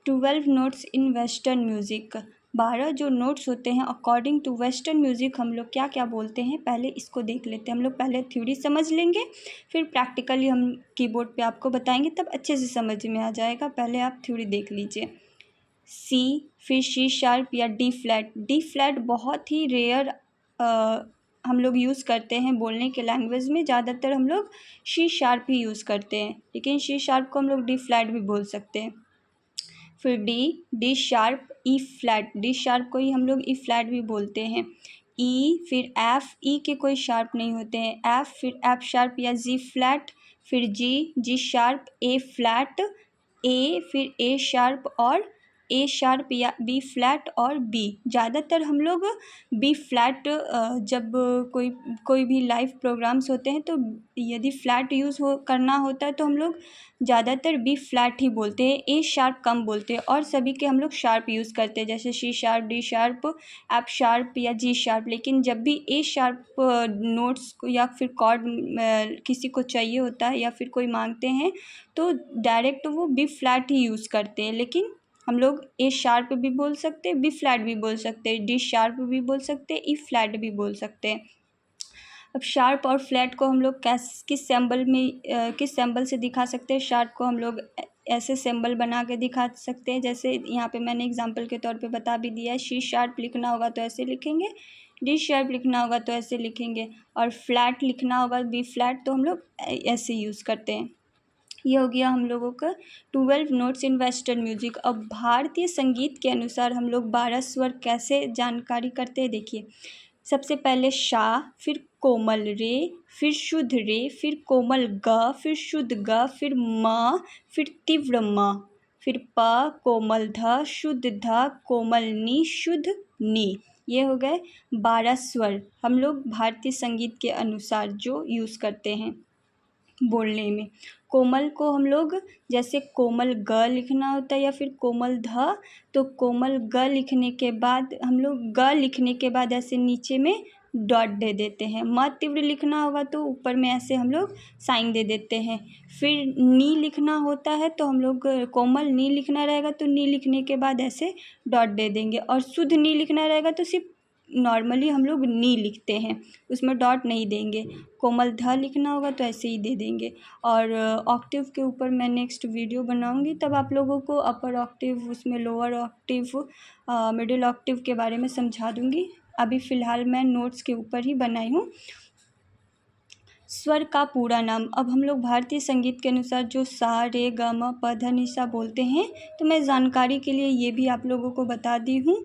12 notes in western music. 12 जो notes होते हैं अकॉर्डिंग टू वेस्टर्न म्यूज़िक हम लोग क्या क्या बोलते हैं, पहले इसको देख लेते हैं। हम लोग पहले थ्योरी समझ लेंगे, फिर प्रैक्टिकली हम कीबोर्ड पे आपको बताएंगे, तब अच्छे से समझ में आ जाएगा। पहले आप थ्योरी देख लीजिए। सी, फिर सी शार्प या डी फ्लैट। डी फ्लैट बहुत ही रेयर हम लोग यूज़ करते हैं बोलने के लैंग्वेज में। ज़्यादातर हम लोग सी शार्प ही यूज़ करते हैं, लेकिन सी शार्प को हम लोग डी फ्लैट भी बोल सकते हैं। फिर डी शार्प, ई फ्लैट। डी शार्प को ही हम लोग ई फ्लैट भी बोलते हैं। ई, फिर एफ, ई के कोई शार्प नहीं होते हैं। एफ, फिर एफ शार्प या जी फ्लैट। फिर जी शार्प, ए फ्लैट, ए, फिर ए शार्प और ए शार्प या बी फ्लैट और बी। ज़्यादातर हम लोग बी फ्लैट जब कोई भी लाइव प्रोग्राम्स होते हैं तो यदि फ्लैट यूज़ करना होता है तो हम लोग ज़्यादातर बी फ्लैट ही बोलते हैं, ए शार्प कम बोलते हैं, और सभी के हम लोग शार्प यूज़ करते हैं, जैसे C sharp, D sharp, F sharp या जी शार्प। लेकिन जब भी ए शार्प नोट्स को या फिर कॉर्ड किसी को चाहिए होता है या फिर कोई मांगते हैं तो डायरेक्ट वो बी फ्लैट ही यूज़ करते हैं। लेकिन हम लोग ए शार्प भी बोल सकते हैं, बी फ्लैट भी बोल सकते हैं, डी शार्प भी बोल सकते हैं, ई फ्लैट भी बोल सकते हैं। अब शार्प और फ्लैट को हम लोग किस सिंबल से दिखा सकते हैं। शार्प को हम लोग ऐसे सिंबल बना के दिखा सकते हैं, जैसे यहाँ पे मैंने एग्जांपल के तौर पे बता भी दिया है। सी शार्प लिखना होगा तो ऐसे लिखेंगे, डी शार्प लिखना होगा तो ऐसे लिखेंगे, और फ्लैट लिखना होगा बी फ्लैट तो हम लोग ऐसे यूज़ करते हैं। ये हो गया हम लोगों का 12 नोट्स इन वेस्टर्न म्यूजिक। अब भारतीय संगीत के अनुसार हम लोग 12 स्वर कैसे जानकारी करते हैं, देखिए। सबसे पहले शा, फिर कोमल रे, फिर शुद्ध रे, फिर कोमल ग, फिर शुद्ध ग, फिर म, फिर तीव्र म, फिर प, कोमल ध, शुद्ध ध, कोमल नी, शुद्ध नी। ये हो गए 12 स्वर हम लोग भारतीय संगीत के अनुसार जो यूज़ करते हैं बोलने में। कोमल को हम लोग जैसे कोमल ग लिखना होता है या फिर कोमल ध, तो कोमल ग लिखने के बाद हम लोग ग लिखने के बाद ऐसे नीचे में डॉट दे देते हैं। म तीव्र लिखना होगा तो ऊपर में ऐसे हम लोग साइन दे देते हैं। फिर नी लिखना होता है तो हम लोग कोमल नी लिखना रहेगा तो नी लिखने के बाद ऐसे डॉट दे देंगे, और शुद्ध नी लिखना रहेगा तो सिर्फ नॉर्मली हम लोग नी लिखते हैं, उसमें डॉट नहीं देंगे। कोमल ध लिखना होगा तो ऐसे ही दे देंगे। और ऑक्टिव के ऊपर मैं नेक्स्ट वीडियो बनाऊंगी, तब आप लोगों को अपर ऑक्टिव, उसमें लोअर ऑक्टिव, मिडिल ऑक्टिव के बारे में समझा दूंगी। अभी फ़िलहाल मैं नोट्स के ऊपर ही बनाई हूँ। स्वर का पूरा नाम। अब हम लोग भारतीय संगीत के अनुसार जो सा, रे, ग, म, प, ध, नि, सा बोलते हैं, तो मैं जानकारी के लिए ये भी आप लोगों को बता दी हूँ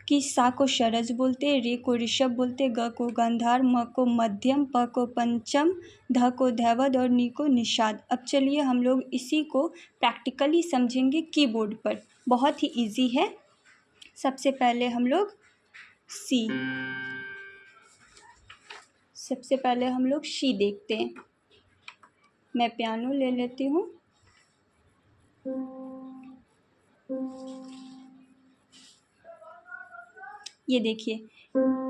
कि सा को शरज बोलते हैं, रे को ऋषभ बोलते हैं, ग को गांधार, म को मध्यम, प को पंचम, ध को धैवत और नी को निषाद। अब चलिए हम लोग इसी को प्रैक्टिकली समझेंगे कीबोर्ड पर। बहुत ही इजी है। सबसे पहले हम लोग सी देखते हैं। मैं पियानो ले लेती हूँ। ये देखिए,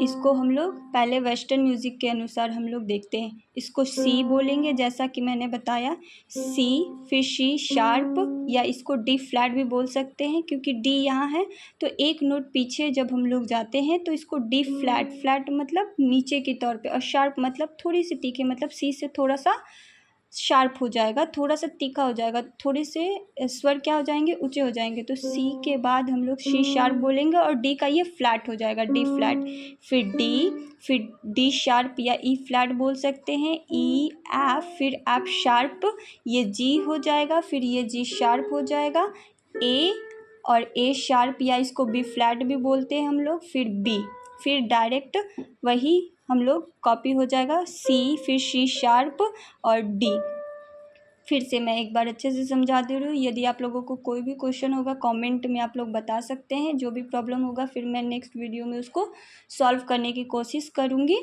इसको हम लोग पहले वेस्टर्न म्यूज़िक के अनुसार हम लोग देखते हैं। इसको सी बोलेंगे जैसा कि मैंने बताया, सी, फिर सी शार्प, या इसको डी फ्लैट भी बोल सकते हैं क्योंकि डी यहाँ है तो एक नोट पीछे जब हम लोग जाते हैं तो इसको डी फ्लैट, फ्लैट मतलब नीचे की तौर पे, और शार्प मतलब थोड़ी सी तीखे, मतलब सी से थोड़ा सा शार्प हो जाएगा, थोड़ा सा तीखा हो जाएगा, थोड़े से स्वर क्या हो जाएंगे, ऊंचे हो जाएंगे। तो सी के बाद हम लोग सी शार्प बोलेंगे और डी का ये फ्लैट हो जाएगा, डी फ्लैट। फिर डी शार्प या ई फ्लैट बोल सकते हैं, ई, एफ, फिर एफ शार्प, ये जी हो जाएगा, फिर ये जी शार्प हो जाएगा, ए, और ए शार्प या इसको बी फ्लैट भी बोलते हैं हम लोग, फिर बी, फिर डायरेक्ट वही हम लोग कॉपी हो जाएगा, सी, फिर सी शार्प और डी। फिर से मैं एक बार अच्छे से समझा दे रही हूँ। यदि आप लोगों को कोई भी क्वेश्चन होगा कमेंट में आप लोग बता सकते हैं, जो भी प्रॉब्लम होगा फिर मैं नेक्स्ट वीडियो में उसको सॉल्व करने की कोशिश करूँगी।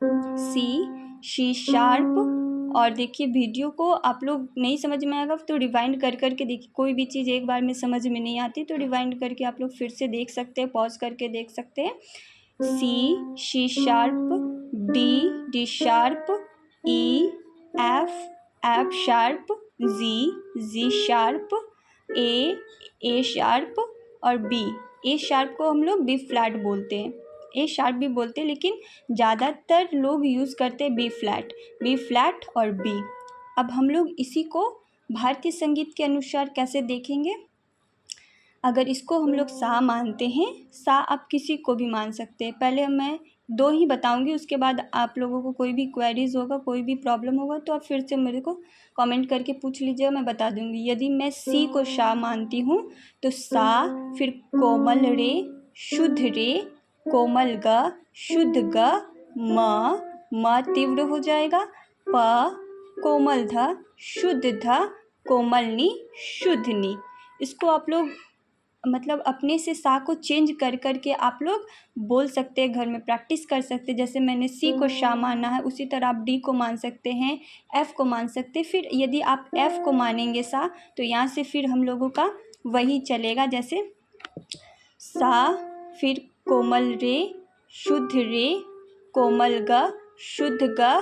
C sharp. और देखिए, वीडियो को आप लोग नहीं समझ में आएगा तो रिवाइंड कर करके देखिए। कोई भी चीज़ एक बार में समझ में नहीं आती तो रिवाइंड करके आप लोग फिर से देख सकते हैं, पॉज करके देख सकते हैं। सी शार्प, डी शार्प, ई, एफ शार्प, जी शार्प, ए शार्प और बी। ए शार्प को हम लोग बी फ्लैट बोलते हैं, ए शार्प भी बोलते हैं, लेकिन ज़्यादातर लोग यूज़ करते हैं बी फ्लैट और बी। अब हम लोग इसी को भारतीय संगीत के अनुसार कैसे देखेंगे। अगर इसको हम लोग सा मानते हैं, सा आप किसी को भी मान सकते हैं। पहले मैं दो ही बताऊंगी, उसके बाद आप लोगों को कोई भी क्वेरीज होगा, कोई भी प्रॉब्लम होगा तो आप फिर से मेरे को कमेंट करके पूछ लीजिएगा, मैं बता दूंगी। यदि मैं सी को शा मानती हूँ तो सा, फिर कोमल रे, शुद्ध रे, कोमल ग, शुद्ध ग, म तीव्र हो जाएगा, प कोमल ध, शुद्ध ध, कोमल नी, शुद्ध नी। इसको आप लोग मतलब अपने से सा को चेंज कर कर के आप लोग बोल सकते हैं, घर में प्रैक्टिस कर सकते हैं। जैसे मैंने सी को शा माना है, उसी तरह आप डी को मान सकते हैं, एफ़ को मान सकते हैं। फिर यदि आप एफ़ को मानेंगे सा, तो यहाँ से फिर हम लोगों का वही चलेगा, जैसे सा, फिर कोमल रे, शुद्ध रे, कोमल ग, शुद्ध ग,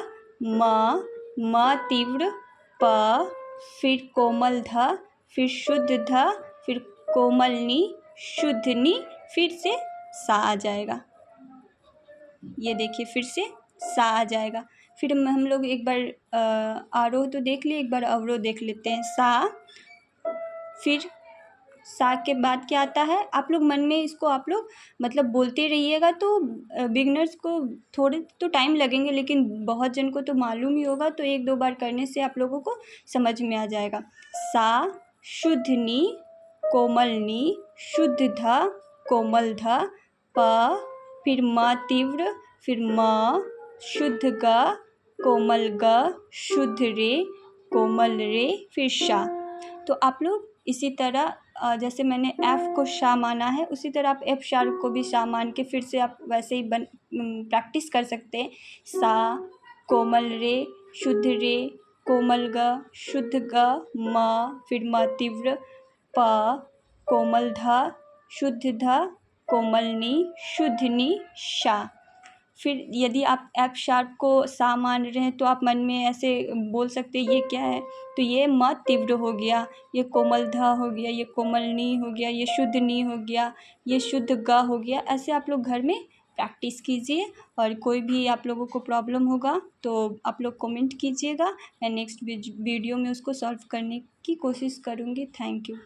म तीव्र, प, फिर कोमल ध, फिर शुद्ध ध, फिर कोमल नी, शुद्ध नी, फिर से सा आ जाएगा। ये देखिए फिर से सा आ जाएगा। फिर हम लोग एक बार आरोह तो देख लिए, एक बार अवरोह देख लेते हैं। सा, फिर सा के बाद क्या आता है, आप लोग मन में इसको आप लोग मतलब बोलते रहिएगा, तो बिगनर्स को थोड़े तो टाइम लगेंगे, लेकिन बहुत जन को तो मालूम ही होगा, तो एक दो बार करने से आप लोगों को समझ में आ जाएगा। सा, शुद्ध नी, कोमल नी, शुद्ध ध, कोमल ध, प, फिर म तीव्र, फिर म, शुद्ध ग, कोमल ग, शुद्ध रे, कोमल रे, फिर शा। तो आप लोग इसी तरह जैसे मैंने एफ़ को शा माना है, उसी तरह आप एफ़ शार्प को भी शा मान के फिर से आप वैसे ही प्रैक्टिस कर सकते हैं। सा, कोमल रे, शुद्ध रे, कोमल ग, शुद्ध ग, म, फिर म तीव्र, प, कोमल ध, शुद्ध ध, कोमल नी, शुद्ध नी, शा। फिर यदि आप एफ़ शार्प को सा मान रहे हैं, तो आप मन में ऐसे बोल सकते हैं ये क्या है, तो ये म तीव्र हो गया, ये कोमल ध हो गया, ये कोमल नी हो गया, ये शुद्ध नी हो गया, ये शुद्ध ग हो गया। ऐसे आप लोग घर में प्रैक्टिस कीजिए, और कोई भी आप लोगों को प्रॉब्लम होगा तो आप लोग कमेंट कीजिएगा, मैं नेक्स्ट वीडियो में उसको सॉल्व करने की कोशिश करूँगी। Thank you.